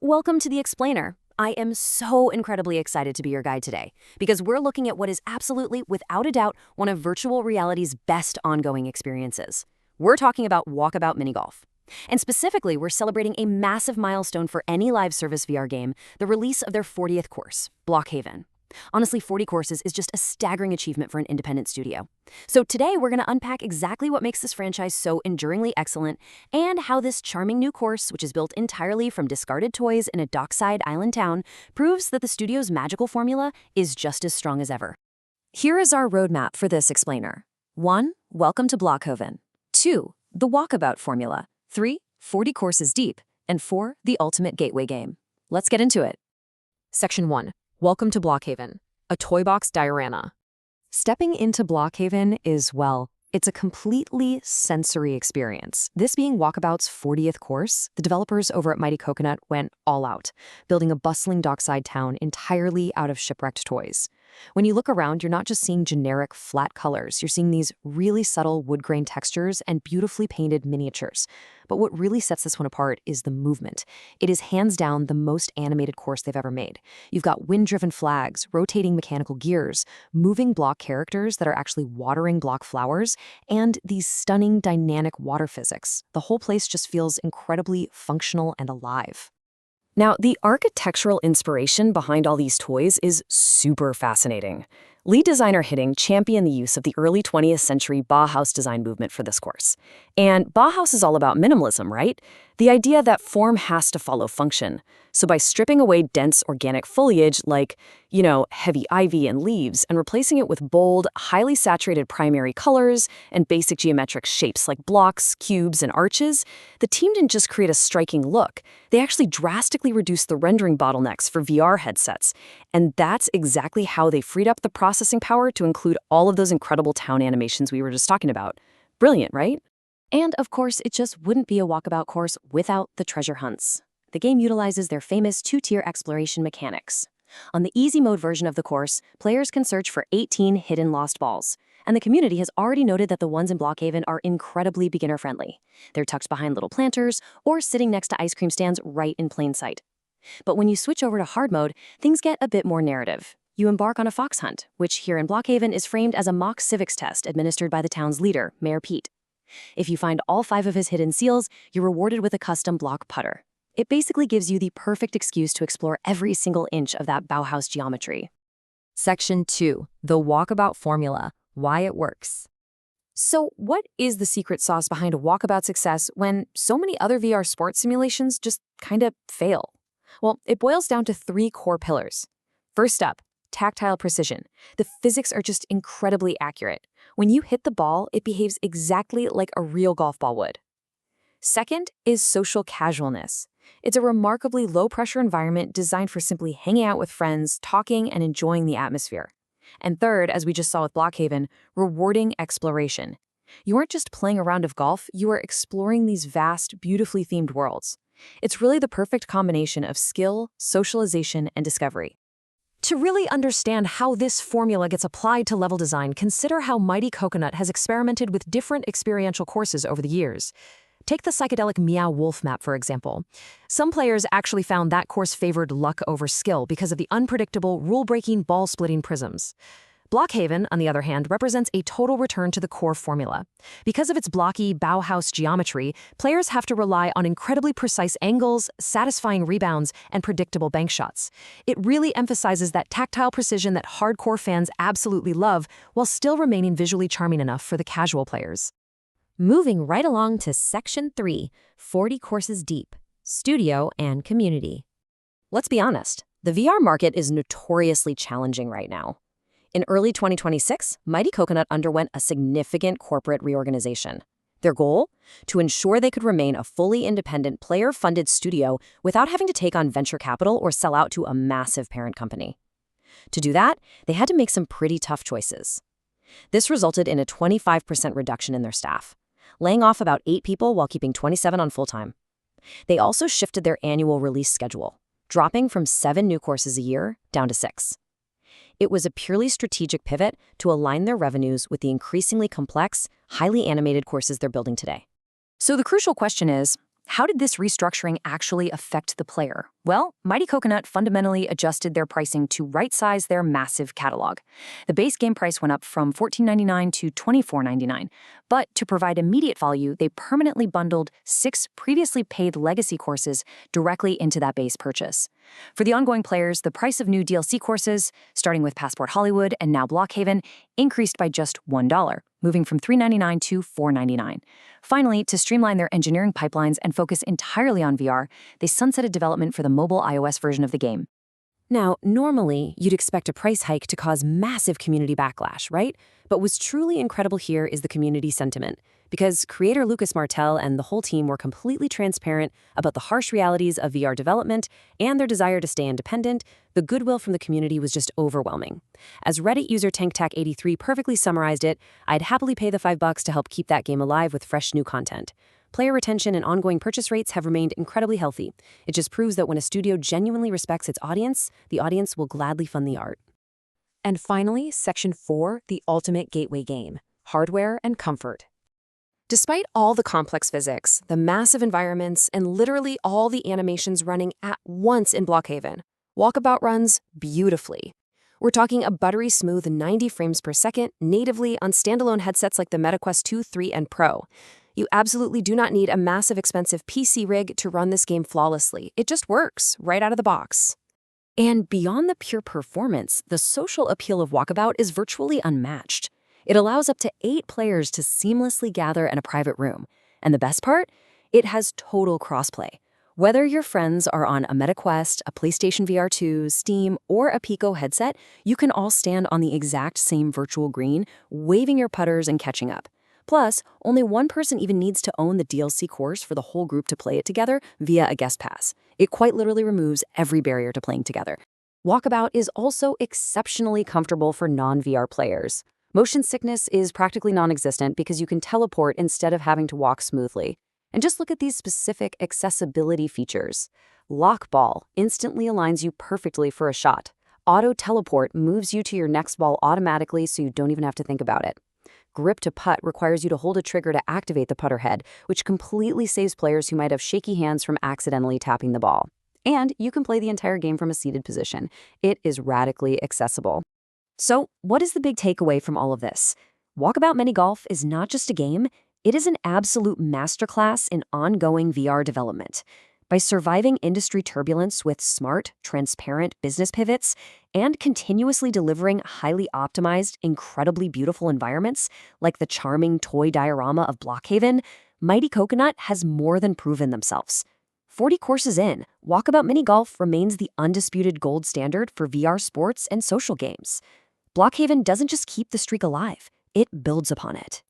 Welcome to The Explainer. I am so incredibly excited to be your guide today because we're looking at what is absolutely, without a doubt, one of virtual reality's best ongoing experiences. We're talking about Walkabout Mini Golf. And specifically, we're celebrating a massive milestone for any live service VR game, the release of their 40th course, Blokhaven. Honestly, 40 courses is just a staggering achievement for an independent studio. So today, we're going to unpack exactly what makes this franchise so enduringly excellent and how this charming new course, which is built entirely from discarded toys in a dockside island town, proves that the studio's magical formula is just as strong as ever. Here is our roadmap for this explainer. 1. Welcome to Blokhaven. 2. The Walkabout formula. 3. 40 courses deep. And 4. The ultimate gateway game. Let's get into it. Section 1. Welcome to Blokhaven, a toy box diorama. Stepping into Blokhaven is, well, it's a completely sensory experience. This being Walkabout's 40th course, the developers over at Mighty Coconut went all out, building a bustling dockside town entirely out of shipwrecked toys. When you look around, you're not just seeing generic flat colors, you're seeing these really subtle wood grain textures and beautifully painted miniatures. But what really sets this one apart is the movement. It is hands down the most animated course they've ever made. You've got wind-driven flags, rotating mechanical gears, moving block characters that are actually watering block flowers, and these stunning dynamic water physics. The whole place just feels incredibly functional and alive. Now, the architectural inspiration behind all these toys is super fascinating. Lead designer Hitting championed the use of the early 20th century Bauhaus design movement for this course. And Bauhaus is all about minimalism, right? The idea that form has to follow function. So by stripping away dense organic foliage like, heavy ivy and leaves and replacing it with bold, highly saturated primary colors and basic geometric shapes like blocks, cubes, and arches, the team didn't just create a striking look. They actually drastically reduced the rendering bottlenecks for VR headsets. And that's exactly how they freed up the processing power to include all of those incredible town animations we were just talking about. Brilliant, right? And of course, it just wouldn't be a Walkabout course without the treasure hunts. The game utilizes their famous two-tier exploration mechanics. On the easy mode version of the course, players can search for 18 hidden lost balls. And the community has already noted that the ones in Blokhaven are incredibly beginner-friendly. They're tucked behind little planters or sitting next to ice cream stands right in plain sight. But when you switch over to hard mode, things get a bit more narrative. You embark on a fox hunt, which here in Blokhaven is framed as a mock civics test administered by the town's leader, Mayor Pete. If you find all 5 of his hidden seals, you're rewarded with a custom block putter. It basically gives you the perfect excuse to explore every single inch of that Bauhaus geometry. Section 2. The Walkabout formula, why it works. So what is the secret sauce behind a Walkabout success when so many other VR sports simulations just kind of fail? Well, it boils down to 3 core pillars. First up, tactile precision. The physics are just incredibly accurate. When you hit the ball, it behaves exactly like a real golf ball would. Second is social casualness. It's a remarkably low-pressure environment designed for simply hanging out with friends, talking, and enjoying the atmosphere. And third, as we just saw with Blokhaven, rewarding exploration. You aren't just playing a round of golf, you are exploring these vast, beautifully themed worlds. It's really the perfect combination of skill, socialization, and discovery. To really understand how this formula gets applied to level design, consider how Mighty Coconut has experimented with different experiential courses over the years. Take the psychedelic Meow Wolf map, for example. Some players actually found that course favored luck over skill because of the unpredictable, rule-breaking, ball-splitting prisms. Blokhaven, on the other hand, represents a total return to the core formula. Because of its blocky Bauhaus geometry, players have to rely on incredibly precise angles, satisfying rebounds, and predictable bank shots. It really emphasizes that tactile precision that hardcore fans absolutely love, while still remaining visually charming enough for the casual players. Moving right along to Section 3, 40 courses deep, studio and community. Let's be honest, the VR market is notoriously challenging right now. In early 2026, Mighty Coconut underwent a significant corporate reorganization. Their goal? To ensure they could remain a fully independent player-funded studio without having to take on venture capital or sell out to a massive parent company. To do that, they had to make some pretty tough choices. This resulted in a 25% reduction in their staff, laying off about 8 people while keeping 27 on full-time. They also shifted their annual release schedule, dropping from 7 new courses a year down to 6. It was a purely strategic pivot to align their revenues with the increasingly complex, highly animated courses they're building today. So the crucial question is, how did this restructuring actually affect the player? Well, Mighty Coconut fundamentally adjusted their pricing to right-size their massive catalog. The base game price went up from $14.99 to $24.99, but to provide immediate value, they permanently bundled 6 previously paid legacy courses directly into that base purchase. For the ongoing players, the price of new DLC courses, starting with Passport Hollywood and now Blokhaven, increased by just $1, moving from $3.99 to $4.99. Finally, to streamline their engineering pipelines and focus entirely on VR, they sunsetted development for the mobile iOS version of the game. Now, normally, you'd expect a price hike to cause massive community backlash, right? But what's truly incredible here is the community sentiment, because creator Lucas Martel and the whole team were completely transparent about the harsh realities of VR development and their desire to stay independent. The goodwill from the community was just overwhelming. As Reddit user TankTack83 perfectly summarized it, I'd happily pay the $5 to help keep that game alive with fresh new content. Player retention and ongoing purchase rates have remained incredibly healthy. It just proves that when a studio genuinely respects its audience, the audience will gladly fund the art. And finally, Section 4, the ultimate gateway game, hardware and comfort. Despite all the complex physics, the massive environments, and literally all the animations running at once in Blokhaven, Walkabout runs beautifully. We're talking a buttery smooth 90 frames per second natively on standalone headsets like the MetaQuest 2, 3, and Pro. You absolutely do not need a massive expensive PC rig to run this game flawlessly. It just works right out of the box. And beyond the pure performance, the social appeal of Walkabout is virtually unmatched. It allows up to 8 players to seamlessly gather in a private room. And the best part? It has total crossplay. Whether your friends are on a MetaQuest, a PlayStation VR 2, Steam, or a Pico headset, you can all stand on the exact same virtual green, waving your putters and catching up. Plus, only one person even needs to own the DLC course for the whole group to play it together via a guest pass. It quite literally removes every barrier to playing together. Walkabout is also exceptionally comfortable for non-VR players. Motion sickness is practically non-existent because you can teleport instead of having to walk smoothly. And just look at these specific accessibility features. Lock ball instantly aligns you perfectly for a shot. Auto teleport moves you to your next ball automatically so you don't even have to think about it. Grip to putt requires you to hold a trigger to activate the putter head, which completely saves players who might have shaky hands from accidentally tapping the ball. And you can play the entire game from a seated position. It is radically accessible. So, what is the big takeaway from all of this? Walkabout Mini Golf is not just a game, it is an absolute masterclass in ongoing VR development. By surviving industry turbulence with smart, transparent business pivots and continuously delivering highly optimized, incredibly beautiful environments like the charming toy diorama of Blokhaven, Mighty Coconut has more than proven themselves. 40 courses in, Walkabout Mini Golf remains the undisputed gold standard for VR sports and social games. Blokhaven doesn't just keep the streak alive, it builds upon it.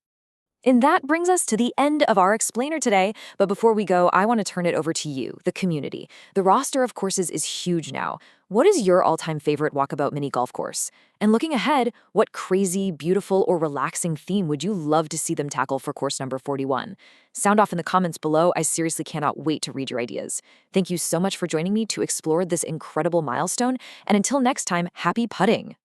And that brings us to the end of our explainer today. But before we go, I want to turn it over to you, the community. The roster of courses is huge now. What is your all-time favorite Walkabout Mini Golf course? And looking ahead, what crazy, beautiful, or relaxing theme would you love to see them tackle for course number 41? Sound off in the comments below. I seriously cannot wait to read your ideas. Thank you so much for joining me to explore this incredible milestone. And until next time, happy putting!